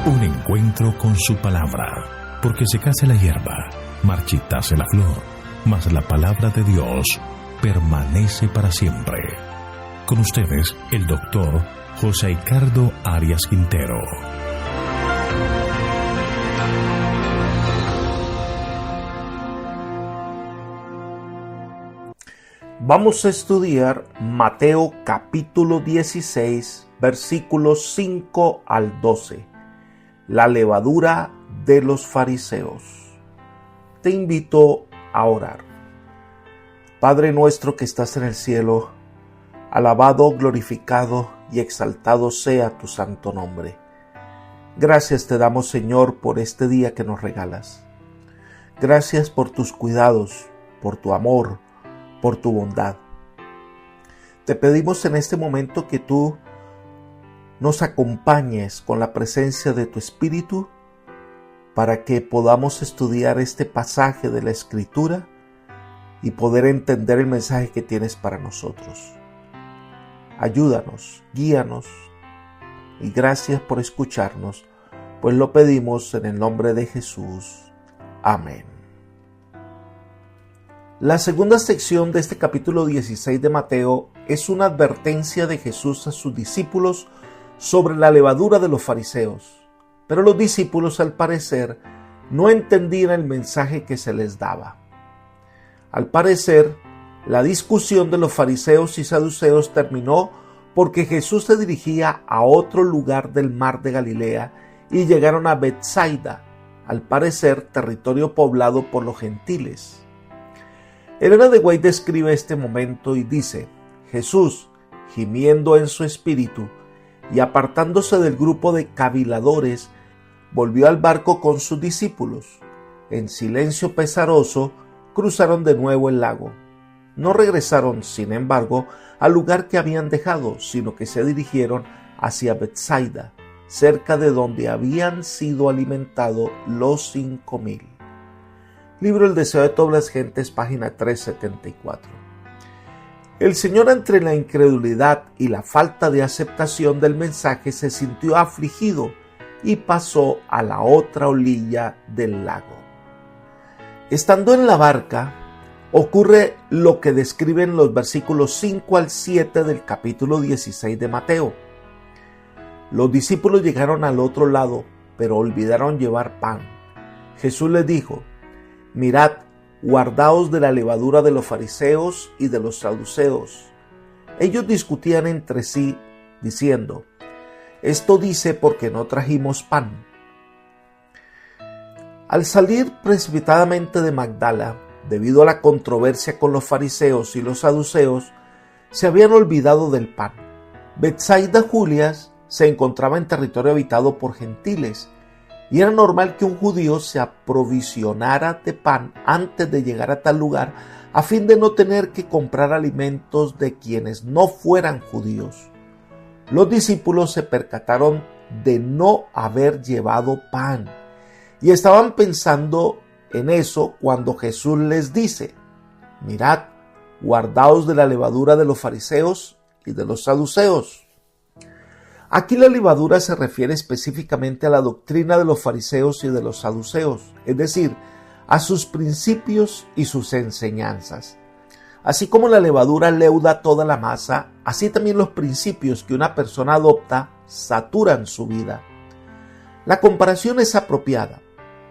Un encuentro con su palabra, porque secase la hierba, marchitase la flor, mas la palabra de Dios permanece para siempre. Con ustedes, el doctor José Ricardo Arias Quintero. Vamos a estudiar Mateo capítulo 16, versículos 5 al 12. La levadura de los fariseos. Te invito a orar. Padre nuestro que estás en el cielo, alabado, glorificado y exaltado sea tu santo nombre. Gracias te damos, Señor, por este día que nos regalas. Gracias por tus cuidados, por tu amor, por tu bondad. Te pedimos en este momento que tú nos acompañes con la presencia de tu Espíritu para que podamos estudiar este pasaje de la Escritura y poder entender el mensaje que tienes para nosotros. Ayúdanos, guíanos y gracias por escucharnos, pues lo pedimos en el nombre de Jesús. Amén. La segunda sección de este capítulo 16 de Mateo es una advertencia de Jesús a sus discípulos sobre la levadura de los fariseos, pero los discípulos al parecer no entendían el mensaje que se les daba. Al parecer, la discusión de los fariseos y saduceos terminó porque Jesús se dirigía a otro lugar del mar de Galilea y llegaron a Betsaida, al parecer territorio poblado por los gentiles. Elena de White describe este momento y dice: Jesús, gimiendo en su espíritu y apartándose del grupo de caviladores, volvió al barco con sus discípulos. En silencio pesaroso, cruzaron de nuevo el lago. No regresaron, sin embargo, al lugar que habían dejado, sino que se dirigieron hacia Betsaida, cerca de donde habían sido alimentados los 5,000. Libro El deseo de todas las gentes, página 374. El Señor, entre la incredulidad y la falta de aceptación del mensaje, se sintió afligido y pasó a la otra orilla del lago. Estando en la barca, ocurre lo que describen los versículos 5 al 7 del capítulo 16 de Mateo. Los discípulos llegaron al otro lado, pero olvidaron llevar pan. Jesús les dijo: Mirad, guardaos de la levadura de los fariseos y de los saduceos. Ellos discutían entre sí, diciendo: Esto dice porque no trajimos pan. Al salir precipitadamente de Magdala, debido a la controversia con los fariseos y los saduceos, se habían olvidado del pan. Betsaida Julias se encontraba en territorio habitado por gentiles, y era normal que un judío se aprovisionara de pan antes de llegar a tal lugar, a fin de no tener que comprar alimentos de quienes no fueran judíos. Los discípulos se percataron de no haber llevado pan, y estaban pensando en eso cuando Jesús les dice: Mirad, guardaos de la levadura de los fariseos y de los saduceos. Aquí la levadura se refiere específicamente a la doctrina de los fariseos y de los saduceos, es decir, a sus principios y sus enseñanzas. Así como la levadura leuda toda la masa, así también los principios que una persona adopta saturan su vida. La comparación es apropiada.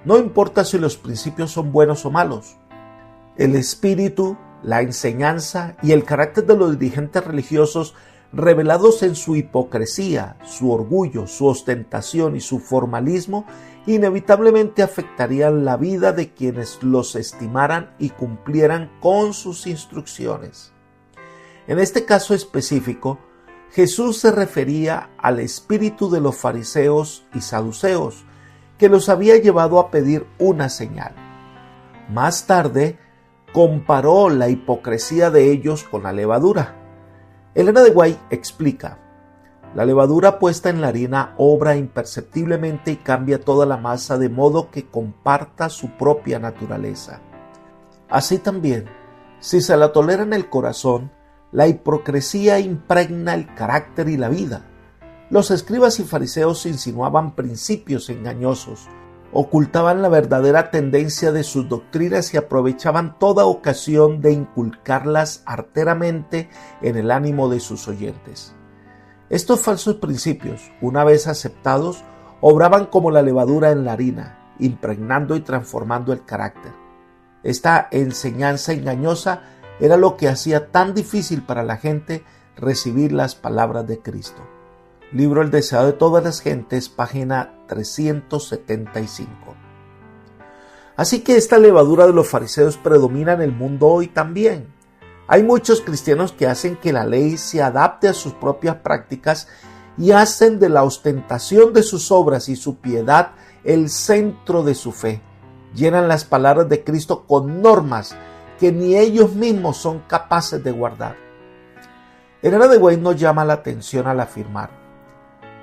No importa si los principios son buenos o malos. El espíritu, la enseñanza y el carácter de los dirigentes religiosos, revelados en su hipocresía, su orgullo, su ostentación y su formalismo, inevitablemente afectarían la vida de quienes los estimaran y cumplieran con sus instrucciones. En este caso específico, Jesús se refería al espíritu de los fariseos y saduceos, que los había llevado a pedir una señal. Más tarde, comparó la hipocresía de ellos con la levadura. Elena de White explica: la levadura puesta en la harina obra imperceptiblemente y cambia toda la masa de modo que comparta su propia naturaleza. Así también, si se la tolera en el corazón, la hipocresía impregna el carácter y la vida. Los escribas y fariseos insinuaban principios engañosos, ocultaban la verdadera tendencia de sus doctrinas y aprovechaban toda ocasión de inculcarlas arteramente en el ánimo de sus oyentes. Estos falsos principios, una vez aceptados, obraban como la levadura en la harina, impregnando y transformando el carácter. Esta enseñanza engañosa era lo que hacía tan difícil para la gente recibir las palabras de Cristo. Libro El Deseado de Todas las Gentes, página 375. Así que esta levadura de los fariseos predomina en el mundo hoy también. Hay muchos cristianos que hacen que la ley se adapte a sus propias prácticas y hacen de la ostentación de sus obras y su piedad el centro de su fe. Llenan las palabras de Cristo con normas que ni ellos mismos son capaces de guardar. Elena de White nos llama la atención al afirmar: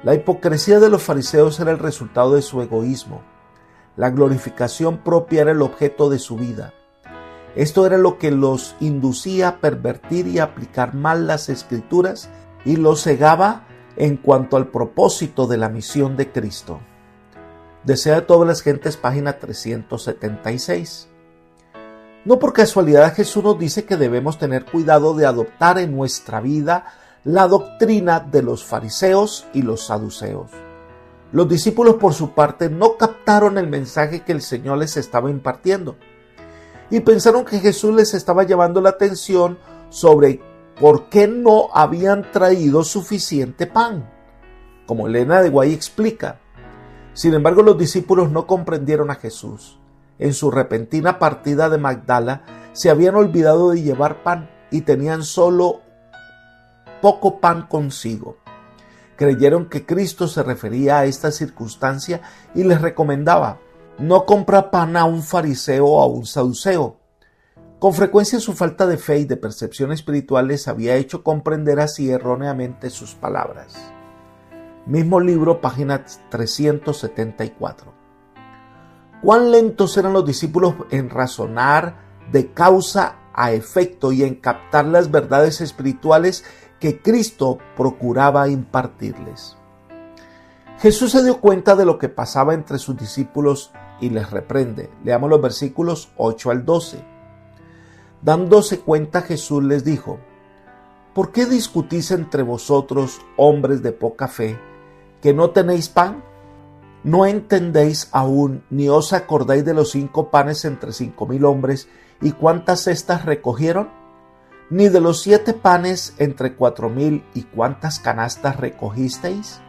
la hipocresía de los fariseos era el resultado de su egoísmo. La glorificación propia era el objeto de su vida. Esto era lo que los inducía a pervertir y a aplicar mal las Escrituras y los cegaba en cuanto al propósito de la misión de Cristo. Deseo de Todas las Gentes, página 376. No por casualidad Jesús nos dice que debemos tener cuidado de adoptar en nuestra vida la doctrina de los fariseos y los saduceos. Los discípulos, por su parte, no captaron el mensaje que el Señor les estaba impartiendo y pensaron que Jesús les estaba llamando la atención sobre por qué no habían traído suficiente pan, como Elena de White explica. Sin embargo, los discípulos no comprendieron a Jesús. En su repentina partida de Magdala se habían olvidado de llevar pan y tenían solo poco pan consigo. Creyeron que Cristo se refería a esta circunstancia y les recomendaba: no compra pan a un fariseo o a un saduceo. Con frecuencia su falta de fe y de percepción espiritual les había hecho comprender así erróneamente sus palabras. Mismo libro, página 374. Cuán lentos eran los discípulos en razonar de causa a efecto y en captar las verdades espirituales que Cristo procuraba impartirles. Jesús se dio cuenta de lo que pasaba entre sus discípulos y les reprende. Leamos los versículos 8 al 12. Dándose cuenta, Jesús les dijo: ¿por qué discutís entre vosotros, hombres de poca fe, que no tenéis pan? ¿No entendéis aún, ni os acordáis de los 5 panes entre 5,000 hombres, y cuántas cestas recogieron? ¿Ni de los 7 panes entre 4,000, y cuántas canastas recogisteis?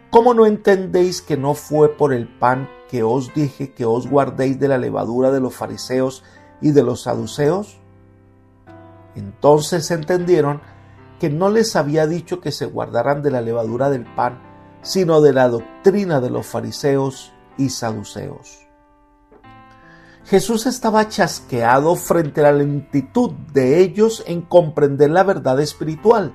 ¿Cómo no entendéis que no fue por el pan que os dije que os guardéis de la levadura de los fariseos y de los saduceos? Entonces entendieron que no les había dicho que se guardaran de la levadura del pan, sino de la doctrina de los fariseos y saduceos. Jesús estaba chasqueado frente a la lentitud de ellos en comprender la verdad espiritual.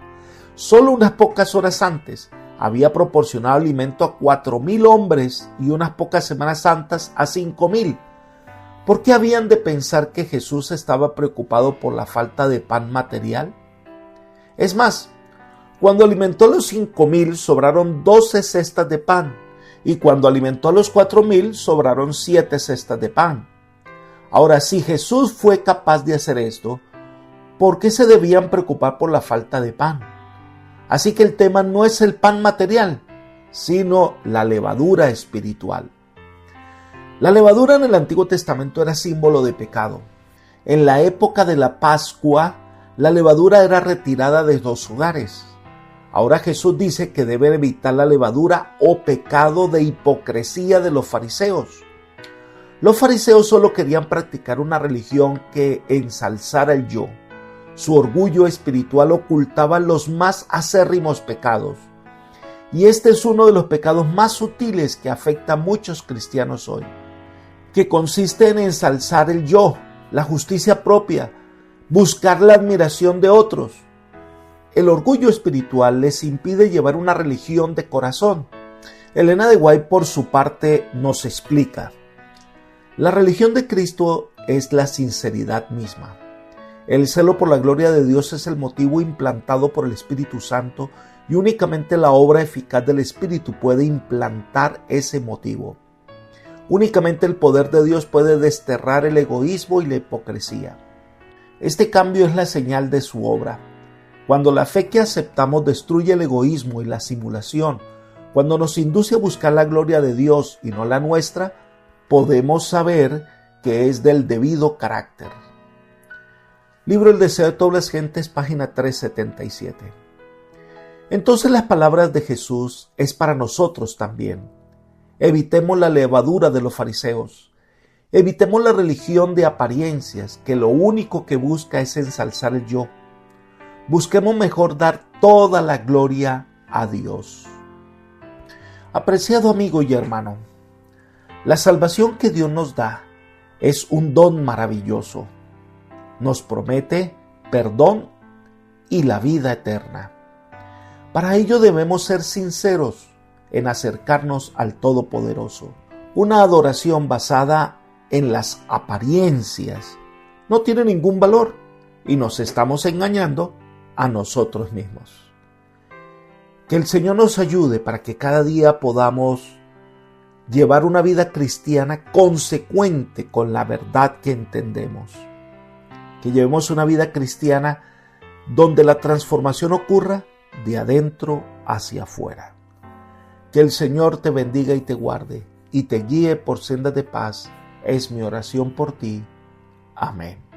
Solo unas pocas horas antes había proporcionado alimento a 4,000 hombres y unas pocas semanas santas a 5,000. ¿Por qué habían de pensar que Jesús estaba preocupado por la falta de pan material? Es más, cuando alimentó a los 5,000 sobraron 12 cestas de pan, y cuando alimentó a los 4,000 sobraron 7 cestas de pan. Ahora, si Jesús fue capaz de hacer esto, ¿por qué se debían preocupar por la falta de pan? Así que el tema no es el pan material, sino la levadura espiritual. La levadura en el Antiguo Testamento era símbolo de pecado. En la época de la Pascua, la levadura era retirada de los hogares. Ahora Jesús dice que debe evitar la levadura o pecado de hipocresía de los fariseos. Los fariseos solo querían practicar una religión que ensalzara el yo. Su orgullo espiritual ocultaba los más acérrimos pecados. Y este es uno de los pecados más sutiles que afecta a muchos cristianos hoy, que consiste en ensalzar el yo, la justicia propia, buscar la admiración de otros. El orgullo espiritual les impide llevar una religión de corazón. Elena de White, por su parte, nos explica: la religión de Cristo es la sinceridad misma. El celo por la gloria de Dios es el motivo implantado por el Espíritu Santo y únicamente la obra eficaz del Espíritu puede implantar ese motivo. Únicamente el poder de Dios puede desterrar el egoísmo y la hipocresía. Este cambio es la señal de su obra. Cuando la fe que aceptamos destruye el egoísmo y la simulación, cuando nos induce a buscar la gloria de Dios y no la nuestra, podemos saber que es del debido carácter. Libro El deseo de todas las gentes, página 377. Entonces las palabras de Jesús es para nosotros también. Evitemos la levadura de los fariseos. Evitemos la religión de apariencias, que lo único que busca es ensalzar el yo. Busquemos mejor dar toda la gloria a Dios. Apreciado amigo y hermano, la salvación que Dios nos da es un don maravilloso. Nos promete perdón y la vida eterna. Para ello debemos ser sinceros en acercarnos al Todopoderoso. Una adoración basada en las apariencias no tiene ningún valor y nos estamos engañando a nosotros mismos. Que el Señor nos ayude para que cada día podamos llevar una vida cristiana consecuente con la verdad que entendemos. Que llevemos una vida cristiana donde la transformación ocurra de adentro hacia afuera. Que el Señor te bendiga y te guarde y te guíe por sendas de paz. Es mi oración por ti. Amén.